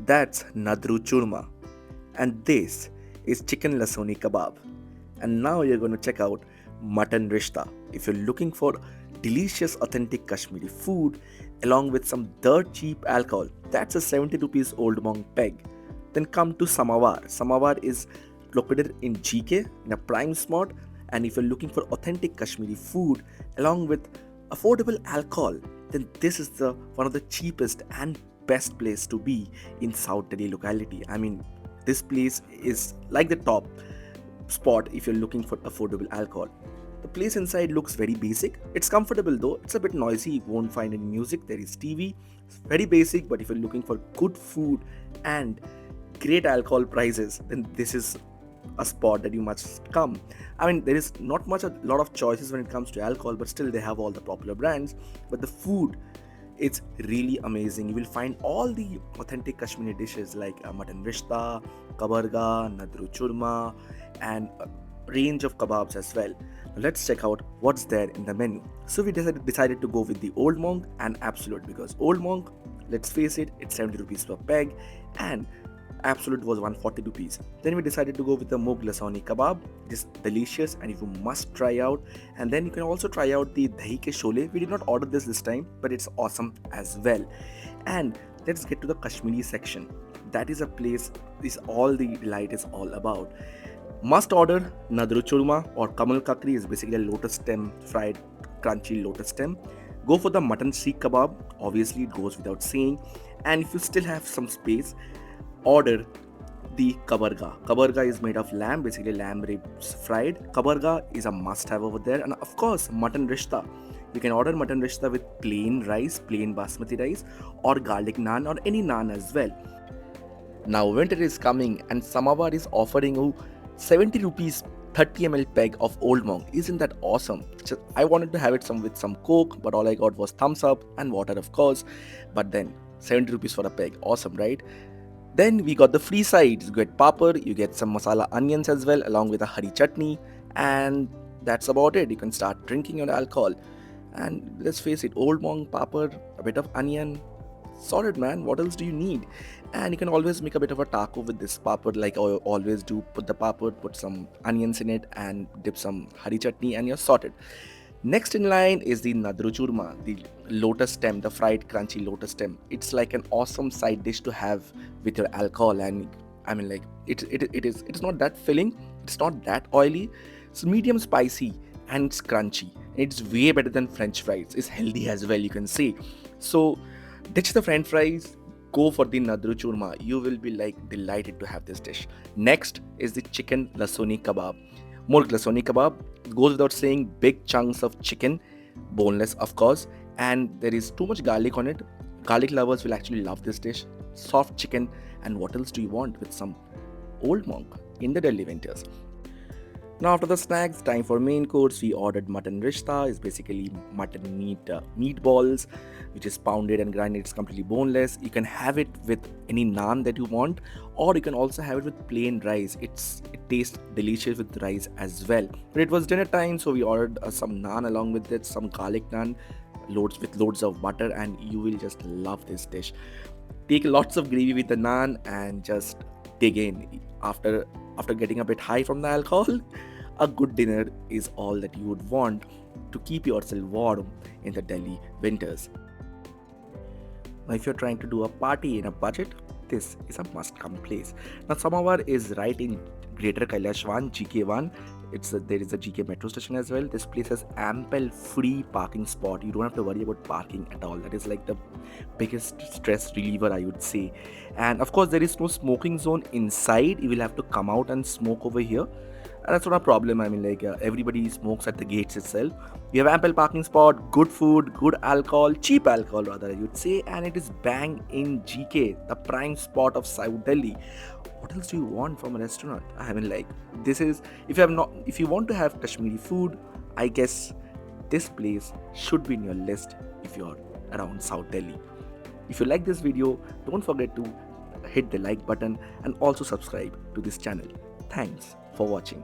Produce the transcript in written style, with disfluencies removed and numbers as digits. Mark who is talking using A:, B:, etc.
A: That's Nadru Churma. And this is chicken LEHSONI kebab. And now you're going to check out Mutton Rishta. If you're looking for delicious authentic Kashmiri food along with some dirt cheap alcohol, that's a 70 rupees old monk peg. Then come to Samavar. Samavar is located in GK in a prime spot. And if you're looking for authentic Kashmiri food along with affordable alcohol, then this is the one of the cheapest and best place to be in South Delhi locality. I mean, this place is like the top spot if you're looking for affordable alcohol. The place inside looks very basic. It's comfortable though. It's a bit noisy. You won't find any music. There is TV. It's very basic, but if you're looking for good food and great alcohol prices, then this is a spot that you must come. I mean, there is not much a lot of choices when it comes to alcohol, but still they have all the popular brands. But the food, it's really amazing. You will find all the authentic Kashmiri dishes like Mutton Rishta, Kabarga, Nadru Churma, and a range of kebabs as well. Now let's check out what's there in the menu. So we decided to go with the Old Monk and Absolut because Old Monk, let's face it, it's 70 rupees per peg and Absolute was 140 rupees. Then we decided to go with the Mug LEHSONI kebab. It is delicious and you must try out. And then you can also try out the dahi ke shole. We did not order this time, but it's awesome as well. And let's get to the Kashmiri section. That is a place is all the delight is all about. Must order Nadru Churma or Kamal Kakri is basically a lotus stem fried crunchy lotus stem. Go for the mutton seekh kebab. Obviously it goes without saying. And if you still have some space, order the Kabarga. Kabarga is made of lamb, basically lamb ribs fried. Kabarga is a must-have over there. And of course, Mutton Rishta. You can order Mutton Rishta with plain rice, plain basmati rice, or garlic naan, or any naan as well. Now winter is coming and Samavar is offering you 70 rupees 30 ml peg of Old Monk. Isn't that awesome? I wanted to have it with some Coke, but all I got was thumbs up and water of course. But then 70 rupees for a peg. Awesome, right? Then we got the free sides. You get papad, you get some masala onions as well, along with a hari chutney, and that's about it. You can start drinking your alcohol. And let's face it, Old Monk, papad, a bit of onion, sorted man. What else do you need? And you can always make a bit of a taco with this papad, like I always do. Put the papad, put some onions in it, and dip some hari chutney, and you're sorted. Next in line is the Nadru Churma, the lotus stem, the fried crunchy lotus stem. It's like an awesome side dish to have with your alcohol, and I mean like it's not that filling, it's not that oily, it's medium spicy and it's crunchy. It's way better than French fries. It's healthy as well, you can say. So ditch the French fries, go for the Nadru Churma. You will be like delighted to have this dish. Next is the chicken LEHSONI kebab. Murg LEHSONI kebab goes without saying, big chunks of chicken, boneless of course, and there is too much garlic on it. Garlic lovers will actually love this dish. Soft chicken, and what else do you want with some Old Monk in the Delhi winters? Now after the snacks, time for main course. We ordered Mutton Rishta. It's basically mutton meatballs, which is pounded and grinded. It's completely boneless. You can have it with any naan that you want, or you can also have it with plain rice. It tastes delicious with rice as well. But it was dinner time, so we ordered some naan along with it, some garlic naan, loads of butter, and you will just love this dish. Take lots of gravy with the naan and just dig in. After getting a bit high from the alcohol, a good dinner is all that you would want to keep yourself warm in the Delhi winters. Now, if you're trying to do a party in a budget, this is a must-come place. Now, Samavar is right in Greater Kailash 1, GK1. There is a GK metro station as well. This place has ample free parking spot. You don't have to worry about parking at all. That is like the biggest stress reliever, I would say. And of course, there is no smoking zone inside. You will have to come out and smoke over here. And that's not a problem. I mean, like everybody smokes at the gates itself. You have ample parking spot, good food, good alcohol, cheap alcohol rather, I would say. And it is bang in GK, the prime spot of South Delhi. What else do you want from a restaurant? I mean, like this is if you want to have Kashmiri food, I guess this place should be in your list if you're around South Delhi. If you like this video, don't forget to hit the like button and also subscribe to this channel. Thanks for watching.